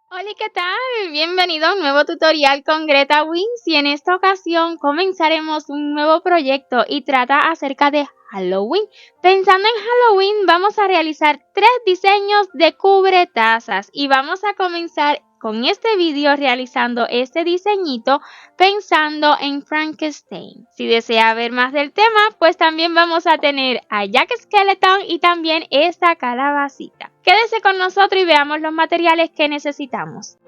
Hola, ¿qué tal? Bienvenido a un nuevo tutorial con Greta Wins y en esta ocasión comenzaremos un nuevo proyecto y trata acerca de Halloween. Pensando en Halloween vamos a realizar 3 diseños de cubretazas y vamos a comenzar con este vídeo realizando este diseñito pensando en Frankenstein. Si desea ver más del tema, pues también vamos a tener a Jack Skeleton y también esta calabacita. Quédese con nosotros y veamos los materiales que necesitamos.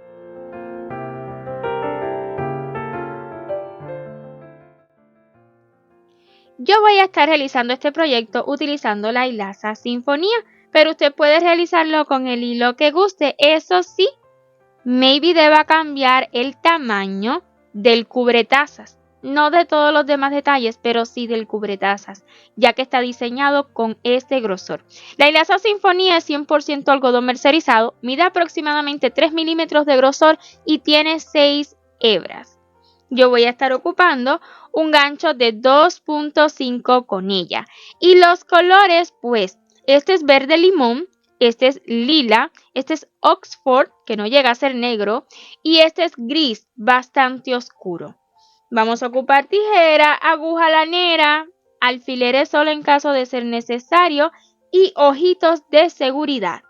Yo voy a estar realizando este proyecto utilizando la hilaza Sinfonía, pero usted puede realizarlo con el hilo que guste. Eso sí, maybe deba cambiar el tamaño del cubretazas. No de todos los demás detalles, pero sí del cubretazas, ya que está diseñado con este grosor. La hilaza Sinfonía es 100% algodón mercerizado, mide aproximadamente 3 milímetros de grosor y tiene 6 hebras. Yo voy a estar ocupando un gancho de 2.5 con ella. Y los colores, pues, este es verde limón, este es lila, este es Oxford, que no llega a ser negro, y este es gris, bastante oscuro. Vamos a ocupar tijera, aguja lanera, alfileres solo en caso de ser necesario y ojitos de seguridad.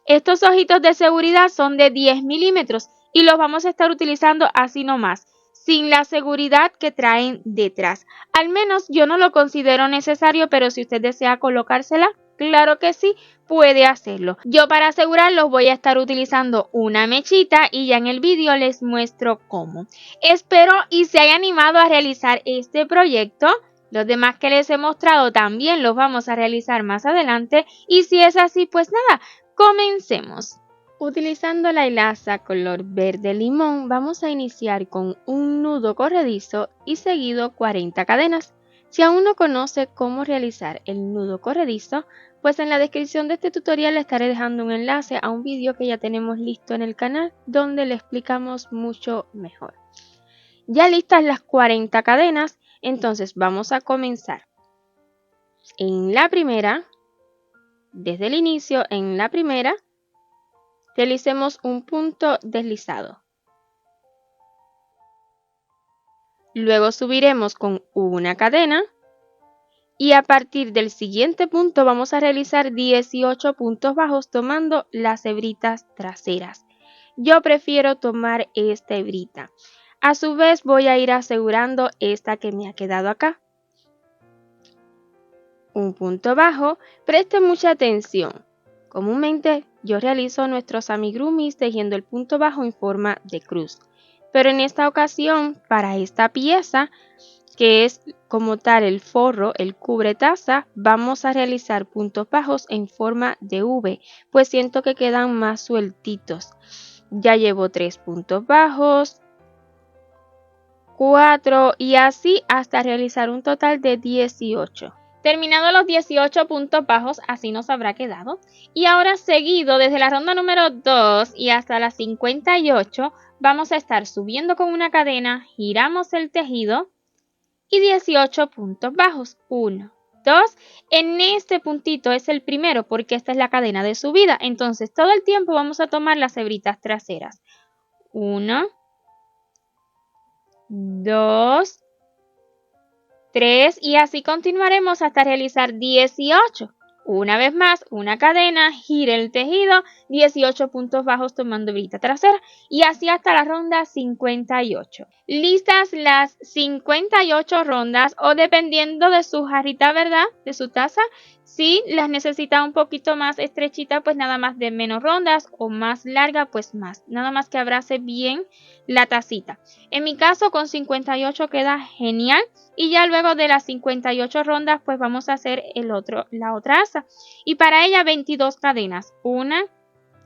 Estos ojitos de seguridad son de 10 milímetros y los vamos a estar utilizando así nomás, sin la seguridad que traen detrás. Al menos yo no lo considero necesario, pero si usted desea colocársela, claro que sí, puede hacerlo. Yo para asegurarlos voy a estar utilizando una mechita y ya en el vídeo les muestro cómo. Espero y se haya animado a realizar este proyecto. Los demás que les he mostrado también los vamos a realizar más adelante y si es así, pues nada. Comencemos. Utilizando la hilaza color verde limón, vamos a iniciar con un nudo corredizo y seguido 40 cadenas. Si aún no conoce cómo realizar el nudo corredizo, pues en la descripción de este tutorial le estaré dejando un enlace a un vídeo que ya tenemos listo en el canal donde le explicamos mucho mejor. Ya listas las 40 cadenas, entonces vamos a comenzar. En la primera, desde el inicio, en la primera, realicemos un punto deslizado. Luego subiremos con una cadena y a partir del siguiente punto vamos a realizar 18 puntos bajos tomando las hebritas traseras. Yo prefiero tomar esta hebrita. A su vez voy a ir asegurando esta que me ha quedado acá. Un punto bajo, preste mucha atención. Comúnmente yo realizo nuestros amigurumis tejiendo el punto bajo en forma de cruz, pero en esta ocasión para esta pieza que es como tal el forro, el cubretaza, vamos a realizar puntos bajos en forma de V, pues siento que quedan más sueltitos. Ya llevo 3 puntos bajos, 4 y así hasta realizar un total de 18. Terminado los 18 puntos bajos, así nos habrá quedado. Y ahora seguido, desde la ronda número 2 y hasta la 58, vamos a estar subiendo con una cadena, giramos el tejido y 18 puntos bajos. 1, 2, en este puntito es el primero porque esta es la cadena de subida. Entonces todo el tiempo vamos a tomar las hebritas traseras. 1, 2, 3 y así continuaremos hasta realizar 18. Una vez más, una cadena, gire el tejido, 18 puntos bajos tomando hebrita trasera y así hasta la ronda 58. Listas las 58 rondas o dependiendo de su jarrita, ¿verdad? De su taza. Si las necesita un poquito más estrechita, pues nada más de menos rondas o más larga, pues más. Nada más que abrace bien la tacita. En mi caso con 58 queda genial. Y ya luego de las 58 rondas, pues vamos a hacer la otra asa. Y para ella 22 cadenas. 1,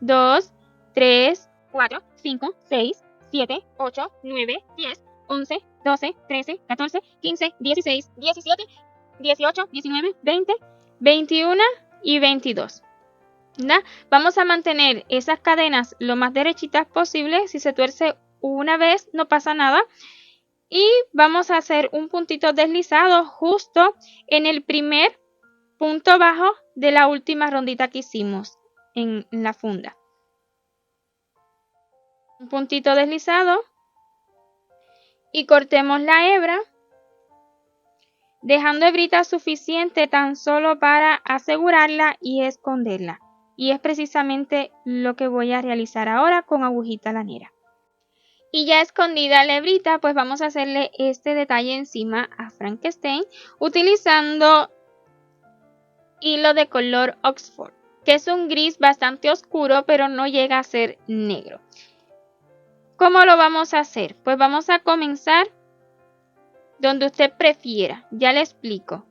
2, 3, 4, 5, 6, 7, 8, 9, 10, 11, 12, 13, 14, 15, 16, 17, 18, 19, 20, 21 y 22. ¿Da? Vamos a mantener esas cadenas lo más derechitas posible. Si se tuerce una vez, no pasa nada. Y vamos a hacer un puntito deslizado justo en el primer punto bajo de la última rondita que hicimos en la funda. un puntito deslizado y cortemos la hebra, dejando hebrita suficiente tan solo para asegurarla y esconderla. Y es precisamente lo que voy a realizar ahora con agujita lanera. Y ya escondida la hebrita, pues vamos a hacerle este detalle encima a Frankenstein utilizando hilo de color Oxford, que es un gris bastante oscuro, pero no llega a ser negro. ¿Cómo lo vamos a hacer? Pues vamos a comenzar donde usted prefiera. Ya le explico.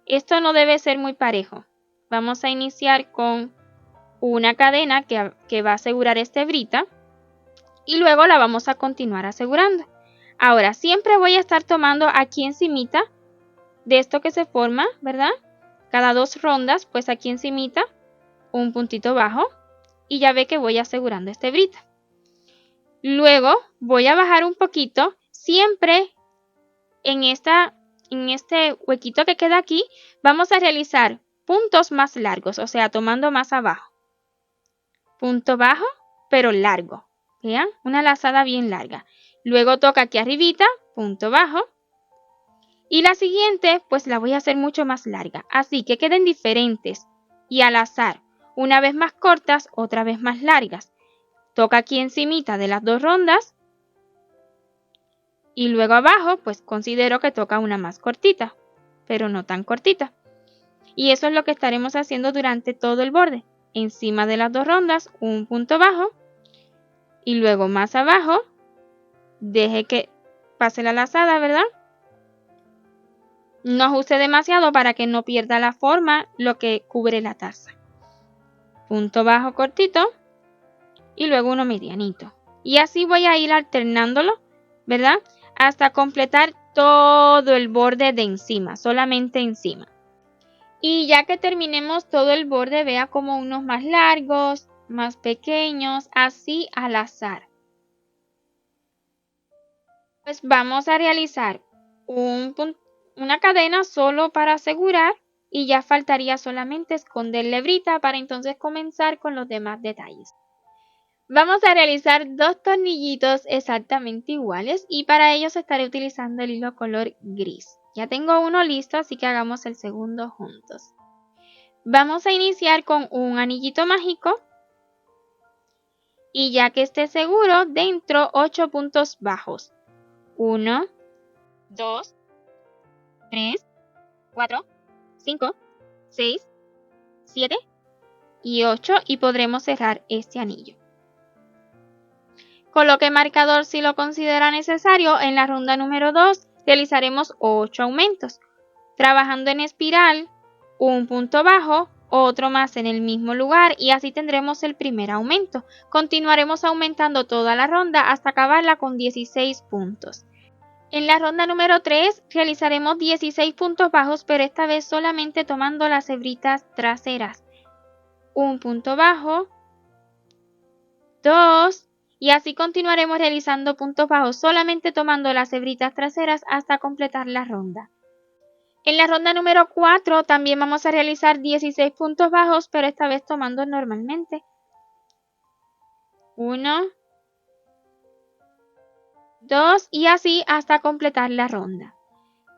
Esto no debe ser muy parejo. Vamos a iniciar con una cadena que va a asegurar esta hebrita y luego la vamos a continuar asegurando. Ahora, siempre voy a estar tomando aquí encimita de esto que se forma, ¿verdad? Cada 2 rondas, pues aquí encimita un puntito bajo y ya ve que voy asegurando esta hebrita. Luego voy a bajar un poquito, siempre en este huequito que queda aquí, vamos a realizar puntos más largos, o sea, tomando más abajo. Punto bajo, pero largo. Vean, una lazada bien larga. Luego toca aquí arribita, punto bajo. Y la siguiente, pues la voy a hacer mucho más larga. Así que queden diferentes y al azar. Una vez más cortas, otra vez más largas. Toca aquí encimita de las 2 rondas. Y luego abajo, pues considero que toca una más cortita, pero no tan cortita. Y eso es lo que estaremos haciendo durante todo el borde. Encima de las 2 rondas, un punto bajo. Y luego más abajo, deje que pase la lazada, ¿verdad? No ajuste demasiado para que no pierda la forma lo que cubre la taza. Punto bajo cortito y luego uno medianito. Y así voy a ir alternándolo, ¿verdad? Hasta completar todo el borde de encima, solamente encima. Y ya que terminemos todo el borde, vea como unos más largos, más pequeños, así al azar. Pues vamos a realizar una cadena solo para asegurar y ya faltaría solamente esconder la hebrita para entonces comenzar con los demás detalles. Vamos a realizar 2 tornillitos exactamente iguales y para ellos estaré utilizando el hilo color gris. Ya tengo uno listo, así que hagamos el segundo juntos. Vamos a iniciar con un anillito mágico y ya que esté seguro, dentro 8 puntos bajos. 1, 2, 3, 4, 5, 6, 7 y 8 y podremos cerrar este anillo. Coloque marcador si lo considera necesario. En la ronda número 2 realizaremos 8 aumentos. Trabajando en espiral, un punto bajo, otro más en el mismo lugar y así tendremos el primer aumento. Continuaremos aumentando toda la ronda hasta acabarla con 16 puntos. En la ronda número 3 realizaremos 16 puntos bajos, pero esta vez solamente tomando las hebritas traseras. Un punto bajo, 2 y así continuaremos realizando puntos bajos solamente tomando las hebritas traseras hasta completar la ronda. En la ronda número 4 también vamos a realizar 16 puntos bajos, pero esta vez tomando normalmente. 1, 2 y así hasta completar la ronda.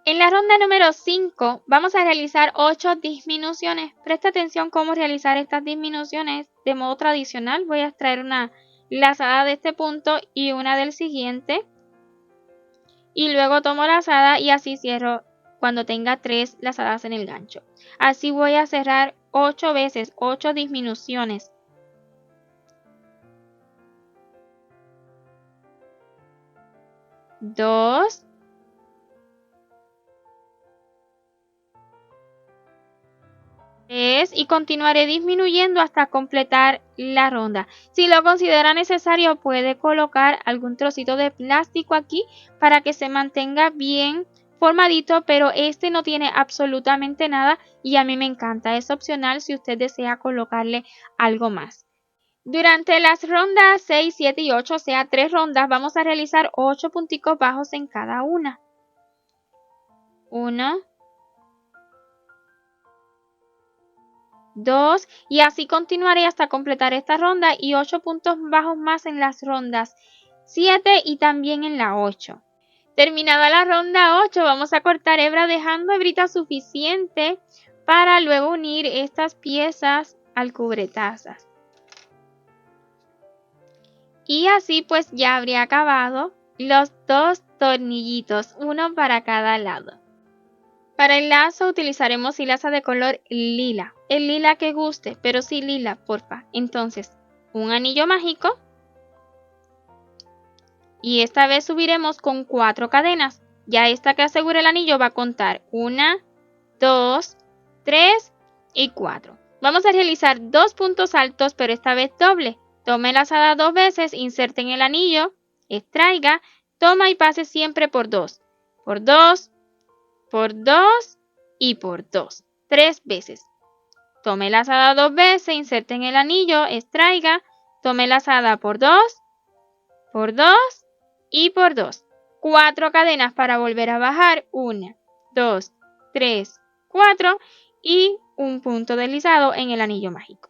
En la ronda número 5 vamos a realizar 8 disminuciones. Presta atención cómo realizar estas disminuciones de modo tradicional. Voy a extraer una lazada de este punto y una del siguiente. Y luego tomo lazada y así cierro cuando tenga 3 lazadas en el gancho. Así voy a cerrar 8 veces, 8 disminuciones. 2, 3 y continuaré disminuyendo hasta completar la ronda. Si lo considera necesario puede colocar algún trocito de plástico aquí para que se mantenga bien formadito, pero este no tiene absolutamente nada y a mí me encanta. Es opcional si usted desea colocarle algo más. Durante las rondas 6, 7 y 8, o sea 3 rondas, vamos a realizar 8 punticos bajos en cada una. 1, 2 y así continuaré hasta completar esta ronda y 8 puntos bajos más en las rondas 7 y también en la 8. Terminada la ronda 8, vamos a cortar hebra dejando hebrita suficiente para luego unir estas piezas al cubretazas. Y así pues ya habría acabado los 2 tornillitos, uno para cada lado. Para el lazo utilizaremos hilaza de color lila, el lila que guste, pero sí lila, porfa. Entonces, un anillo mágico. Y esta vez subiremos con 4 cadenas. Ya esta que asegure el anillo va a contar 1, 2, 3 y 4. Vamos a realizar 2 puntos altos, pero esta vez doble. Tome lazada 2 veces, inserte en el anillo, extraiga, toma y pase siempre por 2. Por 2, por 2 y por 2. 3 veces. Tome lazada 2 veces, inserte en el anillo, extraiga, tome lazada por 2 y por 2. 4 cadenas para volver a bajar. 1, 2, 3, 4 y un punto deslizado en el anillo mágico.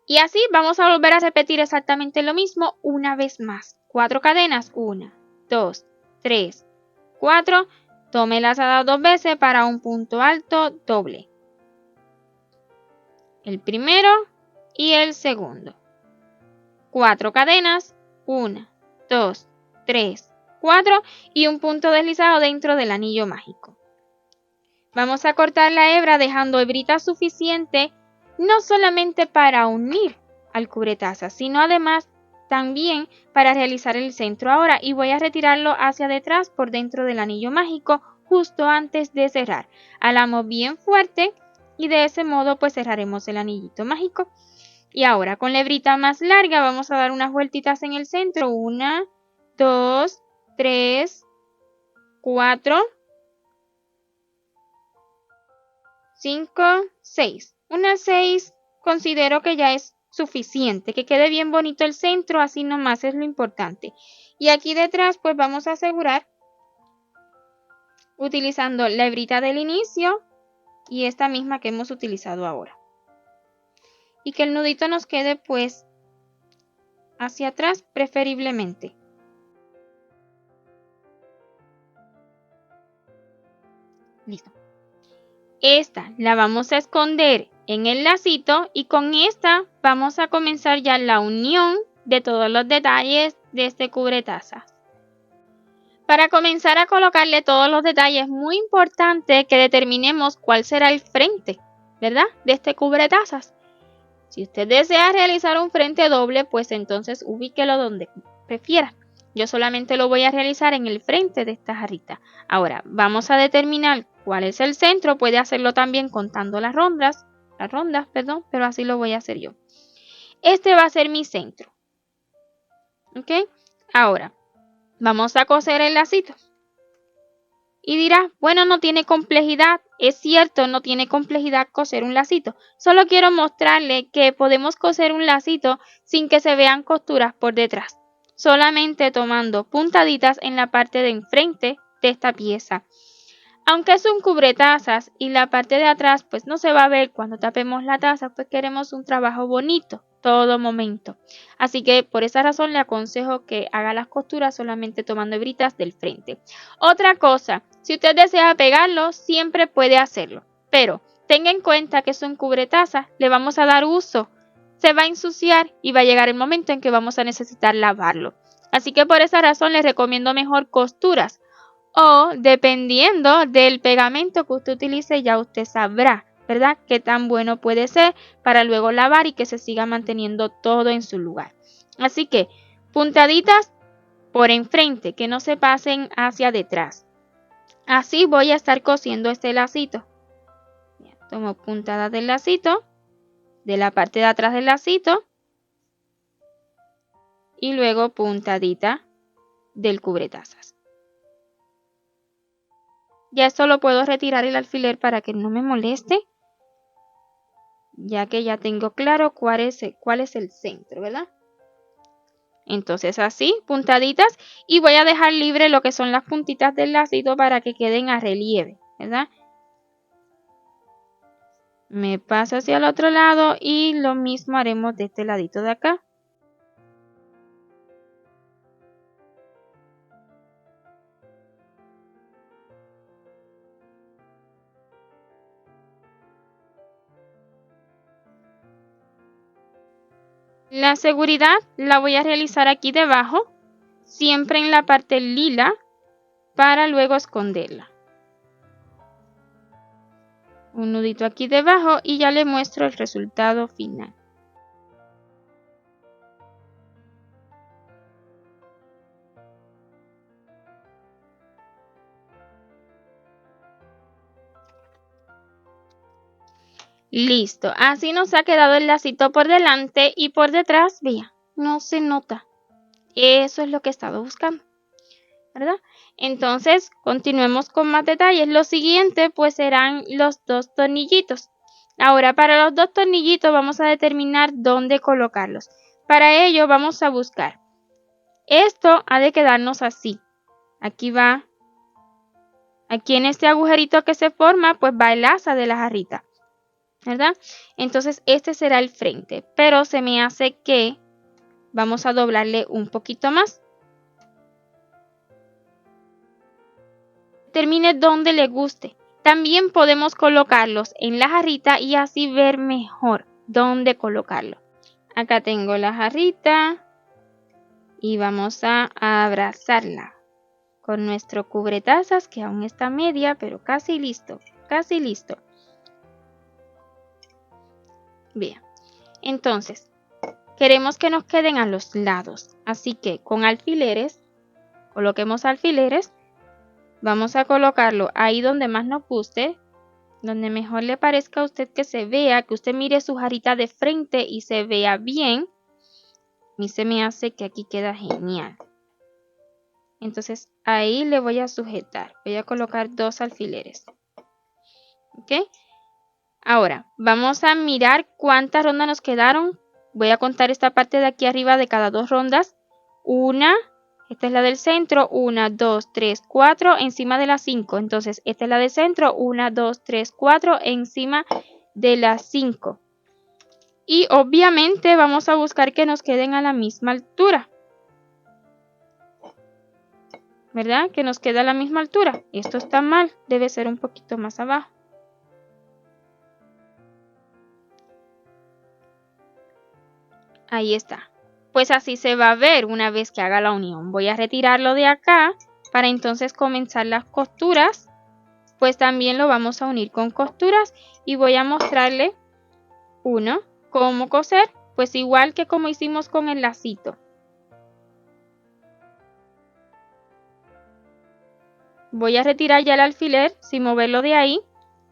Y así vamos a volver a repetir exactamente lo mismo una vez más. 4 cadenas. 1, 2, 3, 4. Tome lazada 2 veces para un punto alto doble. El primero y el segundo. 4 cadenas. 1, 2, 3, 4 y un punto deslizado dentro del anillo mágico. Vamos a cortar la hebra dejando hebrita suficiente no solamente para unir al cubretazas, sino además también para realizar el centro ahora y voy a retirarlo hacia detrás por dentro del anillo mágico justo antes de cerrar. Alamos bien fuerte y de ese modo pues cerraremos el anillito mágico. Y ahora con la hebrita más larga vamos a dar unas vueltitas en el centro. 1, 2, 3, 4, 5, 6. Unas 6 considero que ya es suficiente. Que quede bien bonito el centro, así nomás es lo importante. Y aquí detrás pues vamos a asegurar utilizando la hebrita del inicio y esta misma que hemos utilizado ahora. Y que el nudito nos quede pues hacia atrás preferiblemente. Listo. Esta la vamos a esconder en el lacito y con esta vamos a comenzar ya la unión de todos los detalles de este cubretazas. Para comenzar a colocarle todos los detalles es muy importante que determinemos cuál será el frente, ¿verdad? De este cubretazas. Si usted desea realizar un frente doble, pues entonces ubíquelo donde prefiera. Yo solamente lo voy a realizar en el frente de esta jarrita. Ahora, vamos a determinar cuál es el centro. Puede hacerlo también contando las rondas, pero así lo voy a hacer yo. Este va a ser mi centro. ¿Ok? Ahora, vamos a coser el lacito. Y dirá, bueno, no tiene complejidad. Es cierto, no tiene complejidad coser un lacito. Solo quiero mostrarle que podemos coser un lacito sin que se vean costuras por detrás. Solamente tomando puntaditas en la parte de enfrente de esta pieza. Aunque es un cubretazas y la parte de atrás pues no se va a ver cuando tapemos la taza, pues queremos un trabajo bonito todo momento. Así que por esa razón le aconsejo que haga las costuras solamente tomando hebritas del frente. Otra cosa, si usted desea pegarlo, siempre puede hacerlo. Pero tenga en cuenta que es un cubretazas, le vamos a dar uso. Se va a ensuciar y va a llegar el momento en que vamos a necesitar lavarlo. Así que por esa razón les recomiendo mejor costuras. O dependiendo del pegamento que usted utilice, ya usted sabrá, ¿verdad?, qué tan bueno puede ser para luego lavar y que se siga manteniendo todo en su lugar. Así que puntaditas por enfrente, que no se pasen hacia detrás. Así voy a estar cosiendo este lacito. Tomo puntadas del lacito, de la parte de atrás del lacito y luego puntadita del cubretazas. Ya esto lo puedo retirar el alfiler para que no me moleste, ya que ya tengo claro cuál es el centro, ¿verdad? Entonces así, puntaditas, y voy a dejar libre lo que son las puntitas del lacito para que queden a relieve, ¿verdad? Me paso hacia el otro lado y lo mismo haremos de este ladito de acá. La seguridad la voy a realizar aquí debajo, siempre en la parte lila, para luego esconderla. Un nudito aquí debajo y ya le muestro el resultado final. Listo, así nos ha quedado el lacito por delante y por detrás, vea, no se nota. Eso es lo que he estado buscando, ¿verdad? Entonces, continuemos con más detalles. Lo siguiente, pues, serán los 2 tornillitos. Ahora, para los 2 tornillitos vamos a determinar dónde colocarlos. Para ello, vamos a buscar. Esto ha de quedarnos así. Aquí va. Aquí en este agujerito que se forma, pues va el asa de la jarrita, ¿verdad? Entonces, este será el frente, pero se me hace que vamos a doblarle un poquito más. Termine donde le guste. También podemos colocarlos en la jarrita y así ver mejor dónde colocarlo. Acá tengo la jarrita y vamos a abrazarla con nuestro cubretazas que aún está media, pero casi listo, casi listo. Bien, entonces queremos que nos queden a los lados, así que con alfileres, coloquemos alfileres. Vamos a colocarlo ahí donde más nos guste, donde mejor le parezca a usted que se vea, que usted mire su jarita de frente y se vea bien. A mí se me hace que aquí queda genial. Entonces ahí le voy a sujetar. Voy a colocar 2 alfileres. ¿Ok? Ahora vamos a mirar cuántas rondas nos quedaron. Voy a contar esta parte de aquí arriba de cada 2 rondas. Una. Esta es la del centro, 1, 2, 3, 4 encima de las 5. Entonces, esta es la del centro, 1, 2, 3, 4 encima de las 5. Y obviamente vamos a buscar que nos queden a la misma altura. ¿Verdad? Que nos quede a la misma altura. Esto está mal, debe ser un poquito más abajo. Ahí está. Pues así se va a ver una vez que haga la unión. Voy a retirarlo de acá para entonces comenzar las costuras. Pues también lo vamos a unir con costuras y voy a mostrarle cómo coser. Pues igual que como hicimos con el lacito. Voy a retirar ya el alfiler sin moverlo de ahí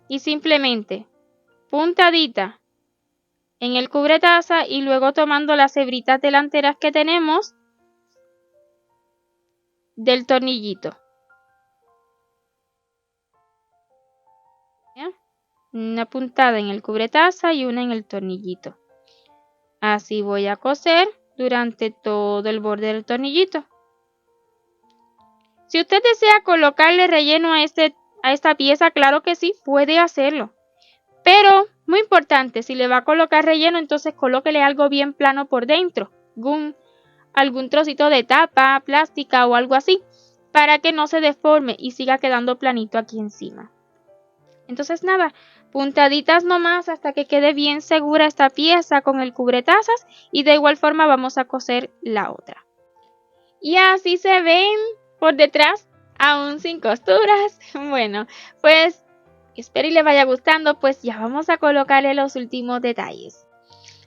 y simplemente puntadita en el cubretaza y luego tomando las hebritas delanteras que tenemos del tornillito. ¿Ya? Una puntada en el cubretaza y una en el tornillito. Así voy a coser durante todo el borde del tornillito. Si usted desea colocarle relleno a esta pieza, claro que sí, puede hacerlo. Pero, muy importante, si le va a colocar relleno, entonces colóquele algo bien plano por dentro. Algún trocito de tapa, plástica o algo así, para que no se deforme y siga quedando planito aquí encima. Entonces nada, puntaditas nomás hasta que quede bien segura esta pieza con el cubretazas y de igual forma vamos a coser la otra. Y así se ven por detrás, aún sin costuras. Bueno, pues espero y le vaya gustando, pues ya vamos a colocarle los últimos detalles.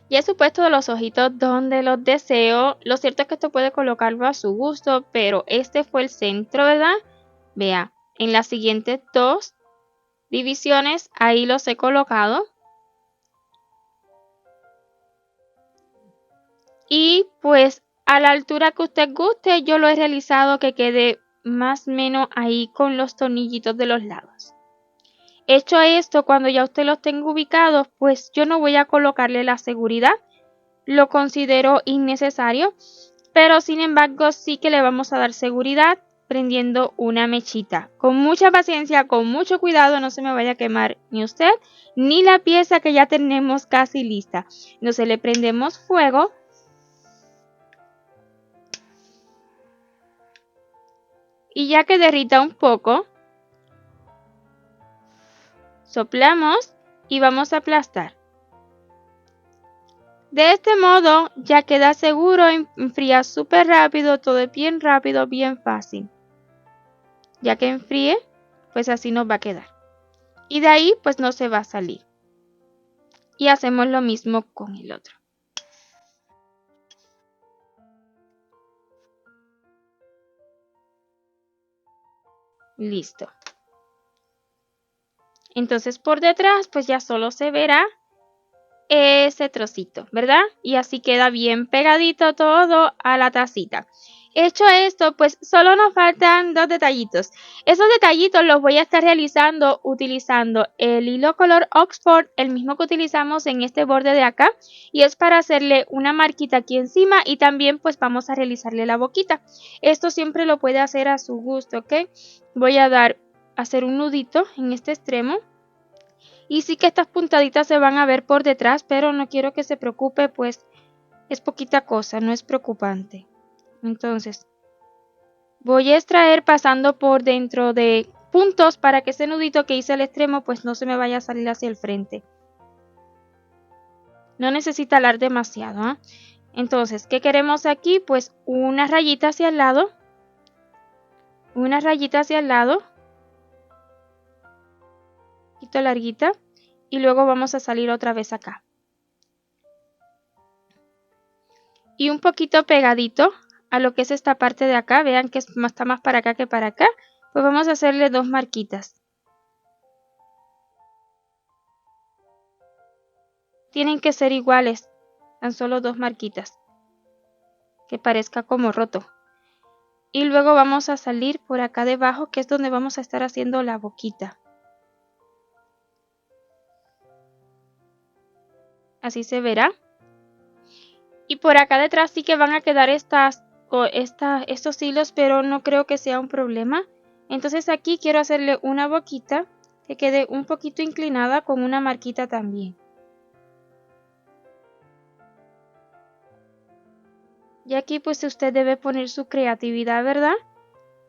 Ya he supuesto los ojitos donde los deseo. Lo cierto es que esto puede colocarlo a su gusto, pero este fue el centro, ¿verdad? Vea, en las siguientes 2 divisiones ahí los he colocado. Y pues a la altura que usted guste, yo lo he realizado que quede más o menos ahí con los tornillitos de los lados. Hecho esto, cuando ya usted los tenga ubicados, pues yo no voy a colocarle la seguridad. Lo considero innecesario, pero sin embargo sí que le vamos a dar seguridad prendiendo una mechita. Con mucha paciencia, con mucho cuidado, no se me vaya a quemar ni usted ni la pieza que ya tenemos casi lista. Entonces le prendemos fuego. Y ya que derrita un poco, soplamos y vamos a aplastar. De este modo ya queda seguro, enfría súper rápido, todo es bien rápido, bien fácil. Ya que enfríe, pues así nos va a quedar. Y de ahí pues no se va a salir. Y hacemos lo mismo con el otro. Listo. Entonces por detrás pues ya solo se verá ese trocito, ¿verdad? Y así queda bien pegadito todo a la tacita. Hecho esto, pues solo nos faltan dos detallitos. Esos detallitos los voy a estar realizando utilizando el hilo color Oxford, el mismo que utilizamos en este borde de acá. Y es para hacerle una marquita aquí encima y también pues vamos a realizarle la boquita. Esto siempre lo puede hacer a su gusto, ¿ok? Voy a hacer un nudito en este extremo. Y sí que estas puntaditas se van a ver por detrás, pero no quiero que se preocupe, pues es poquita cosa, no es preocupante. Entonces, voy a extraer pasando por dentro de puntos para que ese nudito que hice al extremo pues no se me vaya a salir hacia el frente. No necesita alar demasiado, ¿eh? Entonces, ¿qué queremos aquí? Pues una rayita hacia el lado. Una rayita hacia el lado. Un poquito larguita. Y luego vamos a salir otra vez acá. Y un poquito pegadito a lo que es esta parte de acá. Vean que está más para acá que para acá. Pues vamos a hacerle dos marquitas. Tienen que ser iguales. Tan solo dos marquitas. Que parezca como roto. Y luego vamos a salir por acá debajo, que es donde vamos a estar haciendo la boquita. Así se verá. Y por acá detrás sí que van a quedar estos hilos, pero no creo que sea un problema. Entonces aquí quiero hacerle una boquita que quede un poquito inclinada con una marquita también. Y aquí pues usted debe poner su creatividad, ¿verdad?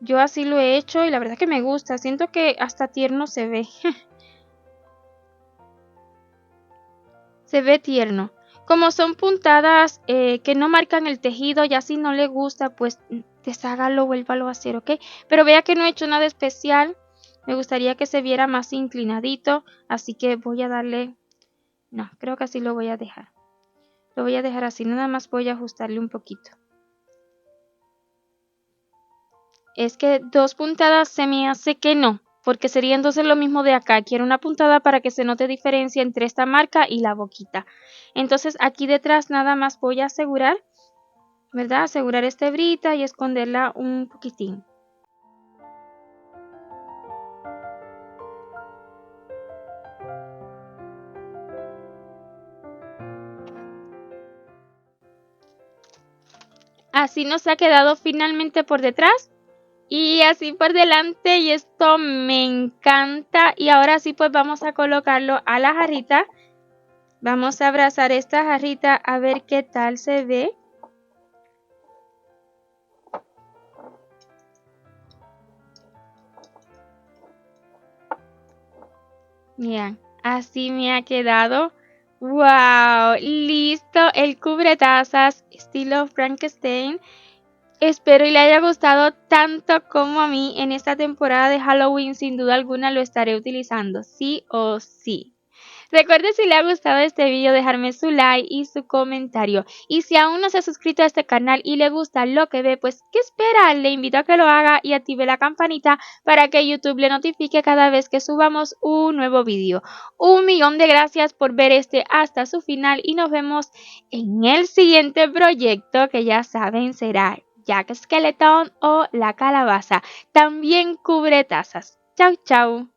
Yo así lo he hecho y la verdad que me gusta. Siento que hasta tierno se ve. Se ve tierno. Como son puntadas que no marcan el tejido y así no le gusta, pues deshágalo, vuélvalo a hacer, ¿ok? Pero vea que no he hecho nada especial. Me gustaría que se viera más inclinadito, así que voy a darle... No, creo que así lo voy a dejar. Lo voy a dejar así, nada más voy a ajustarle un poquito. Es que dos puntadas se me hace que no, porque sería entonces lo mismo de acá. Quiero una puntada para que se note diferencia entre esta marca y la boquita. Entonces aquí detrás nada más voy a asegurar, ¿verdad? Asegurar esta hebrita y esconderla un poquitín. Así nos ha quedado finalmente por detrás. Y así por delante, y esto me encanta. Y ahora sí pues vamos a colocarlo a la jarrita. Vamos a abrazar esta jarrita a ver qué tal se ve. Miren, así me ha quedado. ¡Wow! Listo el cubretazas estilo Frankenstein. Espero y le haya gustado tanto como a mí en esta temporada de Halloween. Sin duda alguna lo estaré utilizando, sí o sí. Recuerde, si le ha gustado este video, dejarme su like y su comentario. Y si aún no se ha suscrito a este canal y le gusta lo que ve, pues ¿qué espera? Le invito a que lo haga y active la campanita para que YouTube le notifique cada vez que subamos un nuevo video. Un millón de gracias por ver este hasta su final y nos vemos en el siguiente proyecto, que ya saben será Jack Skeleton o la calabaza. También cubre tazas. Chau, chau.